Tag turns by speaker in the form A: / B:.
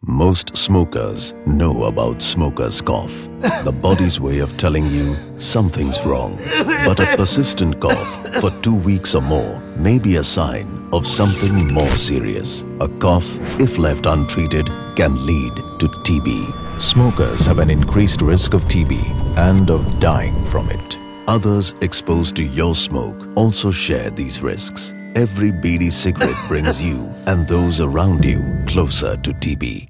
A: Most smokers know about smoker's cough, the body's way of telling you something's wrong. But a persistent cough for 2 weeks or more may be a sign of something more serious. A cough, if left untreated, can lead to TB. Smokers have an increased risk of TB and of dying from it. Others exposed to your smoke also share these risks. Every bidi cigarette brings you and those around you closer to TB.